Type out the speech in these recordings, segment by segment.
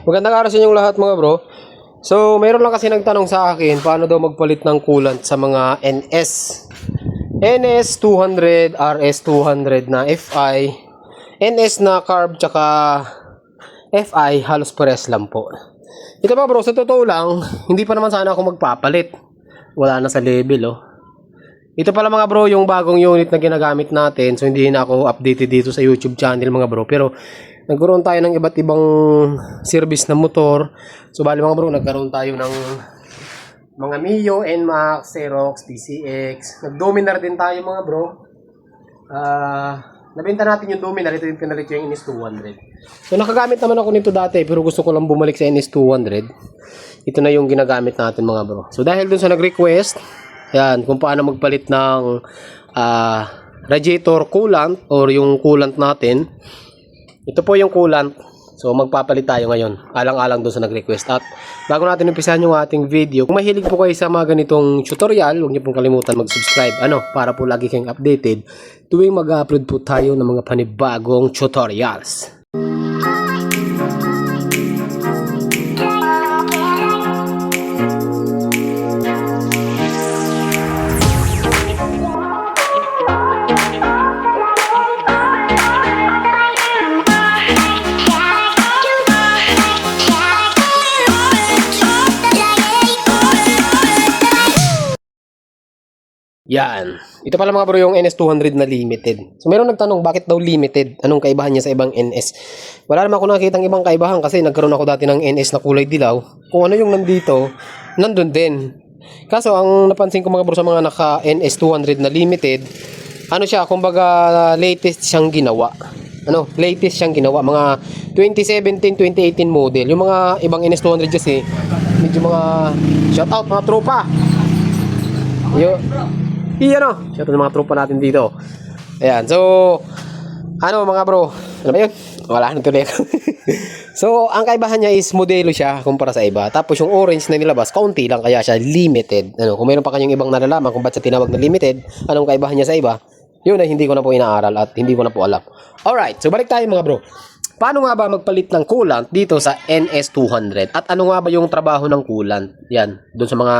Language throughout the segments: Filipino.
Magandang araw sa inyong lahat mga bro. So, mayroon lang kasi nagtanong sa akin paano daw magpalit ng coolant sa mga NS200, RS200 na FI, NS na carb, tsaka FI, halos pares lang po. Ito ba bro, sa totoo lang, hindi pa naman sana ako magpapalit. Wala na sa level oh. Ito pala mga bro, yung bagong unit na ginagamit natin. So, hindi na ako updated dito sa YouTube channel mga bro. Pero, nagkaroon tayo ng iba't ibang service na motor. So bali mga bro, nagkaroon tayo ng mga Mio, NMAX, Xerox, PCX. Nag-Dominar din tayo mga bro. Nabenta natin yung Dominar. Ito yung pinalit yung NS200. So nakagamit naman ako nito dati, pero gusto ko lang bumalik sa NS200. Ito na yung ginagamit natin mga bro. So dahil dun sa nag-request, yan, kung paano magpalit ng radiator coolant or yung coolant natin. Ito po yung coolant. So magpapalit tayo ngayon. Alang-alang doon sa nag-request. At bago natin umpisahan yung ating video, kung mahilig po kayo sa mga ganitong tutorial, huwag niyo pong kalimutan mag-subscribe. Para po lagi kayong updated tuwing mag-upload po tayo ng mga panibagong tutorials. Yan. Ito pala mga bro yung NS200 na limited. So meron nagtanong bakit daw limited? Anong kaibahan niya sa ibang NS? Wala naman ako nakitang ibang kaibahan kasi nagkaroon ako dati ng NS na kulay dilaw. Kung ano yung nandito, nandun din. Kaso ang napansin ko mga bro sa mga naka NS200 na limited, ano siya, kumbaga latest siyang ginawa. Latest siyang ginawa. Mga 2017, 2018 model. Yung mga ibang NS200 kasi, medyo mga shout out mga tropa. Shout out mga tropa natin dito. Ayan, so mga bro, ano ba yun? Wala nang tuloy. So, ang kaibahan niya is modelo siya kumpara sa iba. Tapos yung orange na nilabas, kaunti lang kaya siya limited. Kung mayroon pa kanyang ibang nalalaman kung ba't siya tinawag na limited, anong kaibahan niya sa iba? Yun ay hindi ko na po inaaral at hindi ko na po alam. Alright, so balik tayo mga bro. Paano nga ba magpalit ng coolant dito sa NS200? At ano nga ba yung trabaho ng coolant? Yan, doon sa mga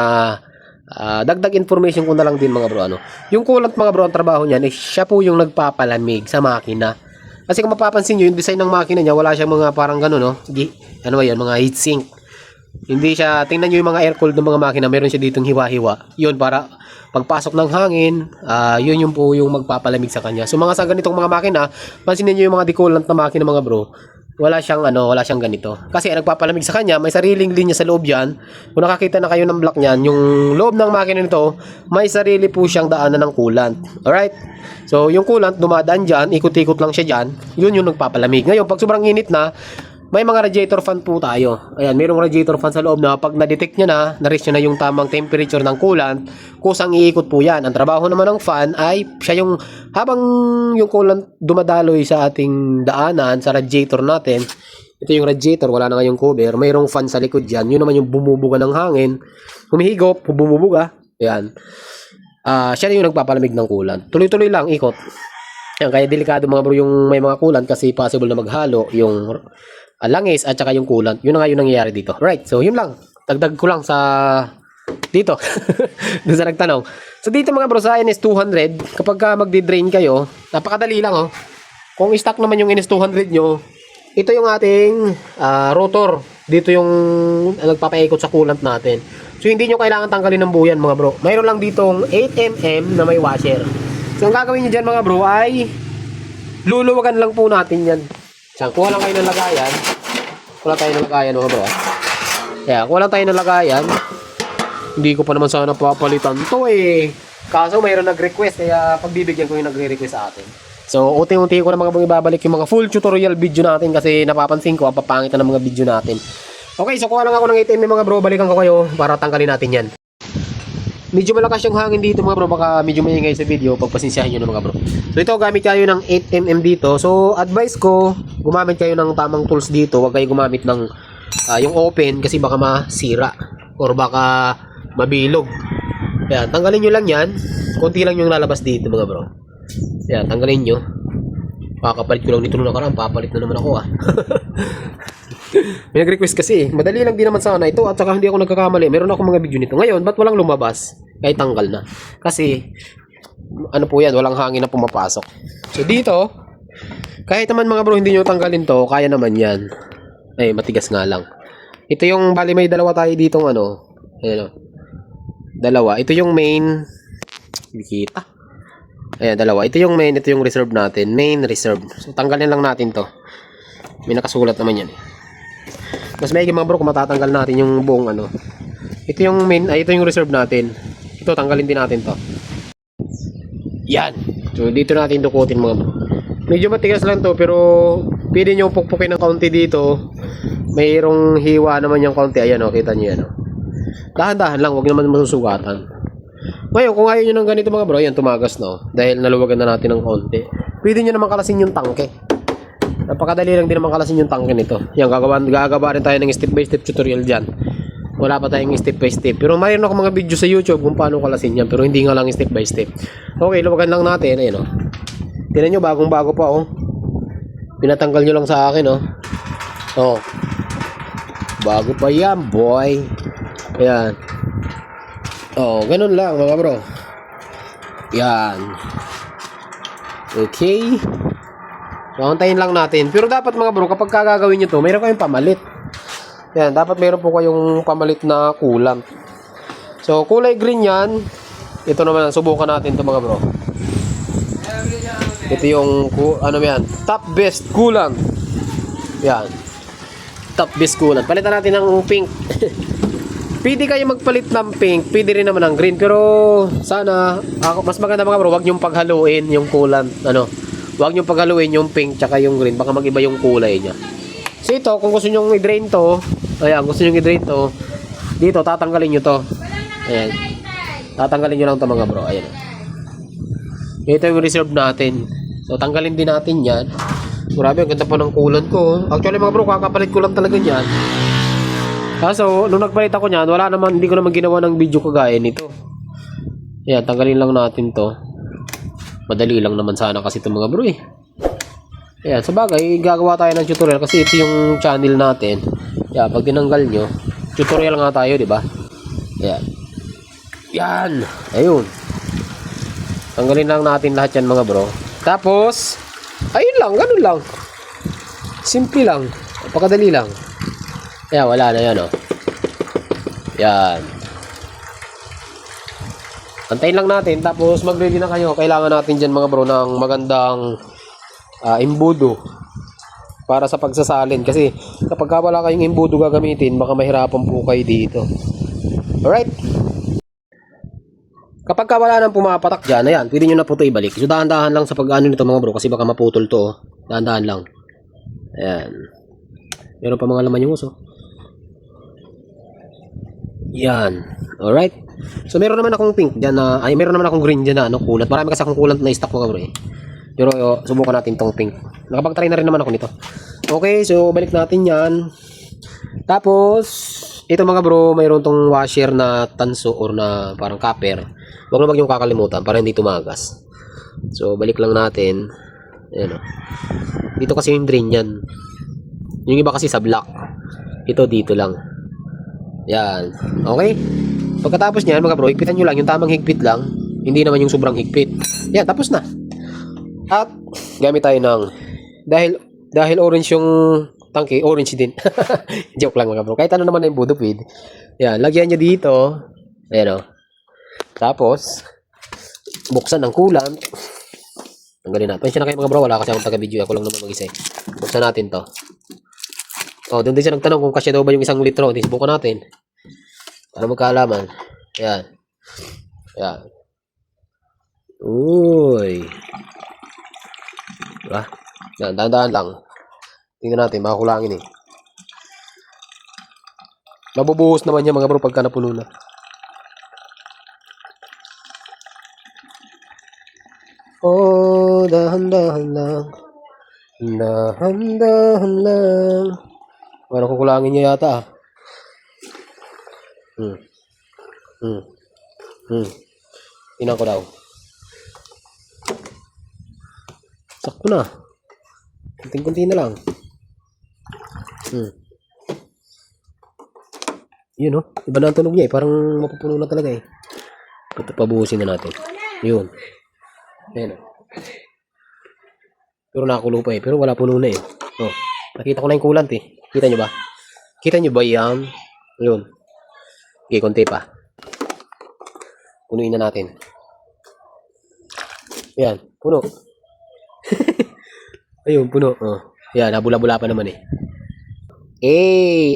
dagdag information ko na lang din mga bro. Yung coolant mga bro, ang trabaho niyan siya po yung nagpapalamig sa makina. Kasi kung mapapansin nyo, yung design ng makina niya, wala siyang mga parang gano'n, ano ba yan, mga heatsink. Hindi siya, tingnan nyo yung mga air cooled ng mga makina, meron siya ditong hiwa-hiwa. Yun, para pagpasok ng hangin, yun yung po yung magpapalamig sa kanya. So mga sa ganitong mga makina, pansinin nyo yung mga decoolant na makina mga bro, wala siyang ganito. Kasi nagpapalamig sa kanya, may sariling linya sa loob yan. Kung nakakita na kayo ng block niyan, yung loob ng makina nito, may sarili po siyang daanan ng coolant. Alright? So, yung coolant, dumadaan dyan, ikot-ikot lang siya dyan, yun yung nagpapalamig. Ngayon, pag sobrang init na, may mga radiator fan po tayo. Ayan, mayroong radiator fan sa loob na pag na-detect niya na-reach niya na yung tamang temperature ng coolant, kusang iikot po yan. Ang trabaho naman ng fan ay siya yung, habang yung coolant dumadaloy sa ating daanan, sa radiator natin, ito yung radiator, wala na ngayong cover, mayroong fan sa likod dyan, yun naman yung bumubuga ng hangin, humihigop, bumubuga, ayan. Siya na yung nagpapalamig ng coolant. Tuloy-tuloy lang, ikot. Ayan, kaya delikado mga bro yung may mga coolant kasi possible na maghalo yung langis at saka yung coolant. Yun na nga yung nangyayari dito. Right, so yun lang. Dagdag ko lang sa dito. Doon sa nagtanong. So dito mga bro sa NS200, kapag magdi-drain kayo, napakadali lang Kung stock naman yung NS200 nyo, ito yung ating rotor. Dito yung nagpapaikot sa coolant natin. So hindi nyo kailangan tanggalin ng buyan mga bro. Mayroon lang ditong 8mm na may washer. So ang gagawin nyo dyan mga bro ay luluwagan lang po natin yan. So, kuha lang kayo ng lagayan. Kuha tayo ng lagayan mga bro. Kaya, kuha lang tayo ng lagayan. Hindi ko pa naman sana papalitan to Kaso mayroon nag-request. Kaya pagbibigyan ko yung nagre-request sa atin. So, unti-unti ko na mga ibabalik yung mga full tutorial video natin. Kasi napapansin ko, ang papangit na ng mga video natin. Okay, so kuha lang ako ng 8mm mga bro. Balikan ko kayo para tanggalin natin yan. Medyo malakas yung hangin dito mga bro, baka medyo maingay sa video, pagpasensyahan nyo na mga bro. So ito, gamit kayo ng 8mm dito. So advice ko, gumamit kayo ng tamang tools dito. Huwag kayo gumamit ng yung open kasi baka masira or baka mabilog. Kaya tanggalin nyo lang yan. Konti lang yung lalabas dito mga bro. Kaya tanggalin nyo. Pakapalit ko lang nito nung nakaraan, papalit na naman ako May nag-request kasi eh. Madali lang din naman sana ito at saka hindi ako nagkakamali. Meron ako mga video nito. Ngayon, ba't walang lumabas? Kahit tanggal na. Kasi, ano po yan, walang hangin na pumapasok. So dito, kahit naman mga bro, hindi nyo tanggalin to, kaya naman yan. Ay, matigas nga lang. Ito yung, bali may dalawa tayo ditong ano. Ayan o. Dalawa. Ito yung main. Hindi kita. Ayan, dalawa. Ito yung main, ito yung reserve natin. Main, reserve. So, tanggalin lang natin to. May nakasulat naman yan eh. Mas maigi mga bro kung matatanggal natin yung buong ano. Ito yung main, ay ito yung reserve natin. Ito, tanggalin din natin to. Yan. So, dito natin dukutin mga bro. Medyo matigas lang to, pero pwede nyo pukpukin ng kaunti dito. Mayroong hiwa naman yung kaunti. Ayan o, kita nyo yan o. Dahan-dahan lang, huwag naman masusugatan. Ngayon, kung ayaw nyo ng ganito mga bro, yan, tumagas na o. Dahil naluwagan na natin ng kaunti. Pwede nyo naman kalasin yung tangke. Napakadali lang din naman kalasin yung tangke nito. Yan, gagawa rin tayo ng step by step tutorial dyan. Wala pa tayong step by step. Pero mayroon ako mga video sa YouTube kung paano kalasin yan. Pero hindi nga lang step by step. Okay, luwagan lang natin. Ayan o. Tignan nyo, bagong bago pa o. Pinatanggal nyo lang sa akin o. O. Bago pa yan, boy. Ayan. O, ganun lang mga bro. Yan. Okay. So, antayin lang natin. Pero dapat mga bro, kapag gagawin nyo to, mayroon kayong pamalit. Yan, dapat mayroon po kayong pamalit na coolant. So, kulay green yan. Ito naman, subukan natin to mga bro. Ito yung, ano yan, top best coolant. Yan. Top best coolant. Palitan natin ng pink. Pwede kayo magpalit ng pink, pwede rin naman ng green. Pero, sana, mas maganda mga bro, wag nyong paghaluin yung coolant. Ano, wag nyong paghaluin yung pink tsaka yung green. Baka mag-iba yung kulay niya. So, ito, kung gusto nyong i-drain to, ayan, gusto nyong i-drain to, dito, tatanggalin nyo to. Ayan. Tatanggalin nyo lang to mga bro. Ayan. Ito yung reserve natin. So, tanggalin din natin yan. Grabe, ang ganda pa ng coolant ko. Actually, mga bro, kakapalit ko lang talaga yan. Kaso, nung nagpalit ako niyan, wala naman, hindi ko naman ginawa ng video kagaya nito. Ayan, tanggalin lang natin to. Madali lang naman sana kasi ito mga bro eh. Ayan, sa bagay, gagawa tayo ng tutorial kasi ito yung channel natin. Ayan, pag tinanggal nyo, tutorial nga tayo, di ba? Ayan. Yan. Ayun. Tanggalin lang natin lahat yan mga bro. Tapos, ayun lang, ganun lang. Simple lang. Napakadali lang. Ayan, wala na yan, oh. Yan. Antayin lang natin, tapos mag-ready na kayo. Kailangan natin dyan mga bro ng magandang imbudo para sa pagsasalin. Kasi kapag wala kayong imbudo gagamitin, baka mahirapan po kayo dito. Alright? Kapag wala nang pumapatak dyan, ayan, pwede nyo na po ito ibalik. So, dahan-dahan lang sa pag-ano nito mga bro, kasi baka maputol to. Oh. Dahan-dahan lang. Ayan. Meron pa mga laman yung uso. Yan. Alright. So, meron naman akong pink dyan na, ay, meron naman akong green dyan na, ano, kulat. Marami kasi akong kulat na stock mga bro eh. Pero, subukan natin tong pink. Nakapag-try na rin naman ako nito. Okay, so, balik natin yan. Tapos, ito mga bro, mayroon tong washer na tanso or na parang copper. Huwag yung kakalimutan para hindi tumagas. So, balik lang natin. Ayan o. Dito kasi yung drain yan. Yung iba kasi sa block. Ito dito lang. Yan. Okay? Pagkatapos niyan, mga bro, higpitan nyo lang. Yung tamang higpit lang. Hindi naman yung sobrang higpit. Yan, tapos na. At, gamit tayo ng, dahil orange yung tangke, orange din. Joke lang mga bro. Kahit ano naman na yung budupid. Yan, lagyan nyo dito. Ayan o. Tapos, buksan ng coolant. Tanggalin natin. Pensya na kayo mga bro. Wala kasi akong taga-video. Ako lang naman mag-isa. Buksan natin to. O, doon din siya nagtanong kung kasya daw ba yung 1 litro. Subukan natin. Para magkaalaman. Ayan. Ayan. Uy. Diba? Yan, dahan-dahan lang. Tingnan natin, makakulangin eh. Mabubuhos naman yan mga bro pagka napuno na. Oh, dahan-dahan lang. Dahan-dahan lang. Parang kukulangin niya yata ah. Tingnan ko daw. Sakto na. Kunting-kunti na lang. Yun oh. Iba na ang tunog niya eh. Parang mapupuno na talaga eh. Ito pabuhusin na natin. Yun. Ayan oh. Pero nakakulo pa eh. Pero wala puno na eh. Oh. Nakita ko na yung coolant eh. Kita nyo ba? Kita nyo ba yan? Yun. Okay, konti pa. Punuin na natin. Yan. Puno. Ayun, puno. Oh. Yan, nabula-bula pa naman eh.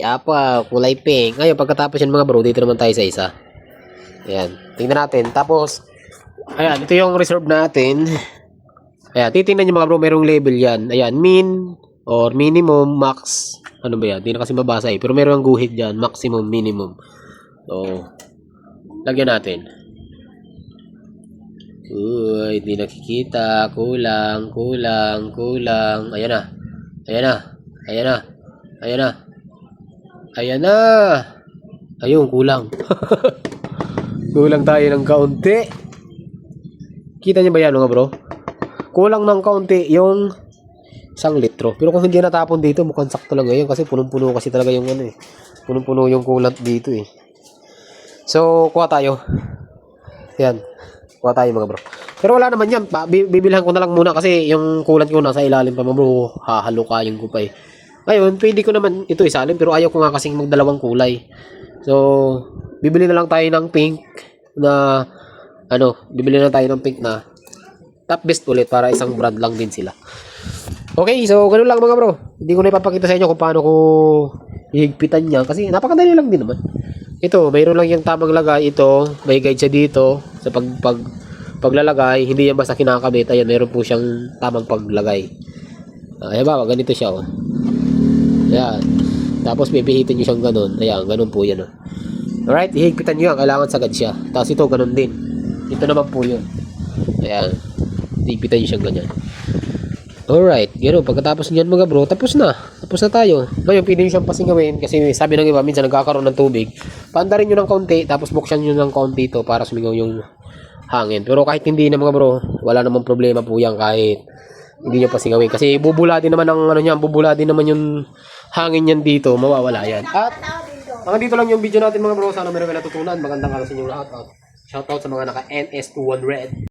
Apa, kulay pink. Ngayon, pagkatapos yan mga bro, dito naman tayo sa isa. Ayan, tingnan natin. Tapos, ayan, ito yung reserve natin. Ayan, titingnan nyo mga bro, merong label yan. Ayan, min or minimum, max. Ano ba yan? Hindi na kasi mabasa eh. Pero merong guhit dyan, maximum, minimum. So, lagyan natin. Uy, hindi nakikita. Kulang, kulang, kulang. Ayan na. Ayan na. Ayan na. Ayan na. Ayan na. Ayun, kulang. Kulang tayo ng kaunti. Kita niyo ba yan mga bro? Kulang ng kaunti yung 1 litro. Pero kung hindi natapon dito, mukhang sakto lang ngayon kasi punong-puno kasi talaga yung ano eh. Punong-puno yung coolant dito eh. So, kuha tayo. Yan. Kuha tayo mga bro. Pero wala naman yan. Bibilhan ko na lang muna kasi yung coolant ko nasa ilalim pa mga bro. Hahalukayin ko pa eh. Ngayon, pwede ko naman ito isalin pero ayaw ko nga kasing magdalawang kulay. So, bibili na lang tayo ng pink na bibili na tayo ng pink na top best ulit para isang brand lang din sila. Okay, so ganun lang mga bro. Hindi ko na ipapakita sa inyo kung paano ko hihigpitan niya kasi napakadali lang din naman. Ito, mayroon lang yung tamang lagay. Ito, may guide siya dito sa paglalagay. Hindi yan basta kinakabit. Ayan, mayroon po siyang tamang paglagay. Ayan ba, ganito siya oh. Ayan. Tapos pipihitin nyo siyang ganun. Ayan, ganun po yan oh. Alright, ihigpitan nyo yan. Kailangan sagad siya. Tapos ito, ganun din. Ito naman po yun. Ayan. Ihigpitan nyo siyang ganyan. Alright, gano'n. Pagkatapos niyan mga bro, tapos na. Tapos na tayo. Ngayon, pwede nyo siyang pasingawin kasi sabi ng iba, minsan nagkakaroon ng tubig. Paandarin nyo ng konti, tapos buksan nyo ng konti ito para sumingaw yung hangin. Pero kahit hindi na mga bro, wala namang problema po yan kahit hindi nyo pasingawin. Kasi bubula din naman ang bubula din naman yung hangin yan dito, mawawala yan. At hanggang dito lang yung video natin mga bro. Sana meron kayo natutunan. Magandang araw sa inyo lahat. Shoutout sa mga naka NS21 Red.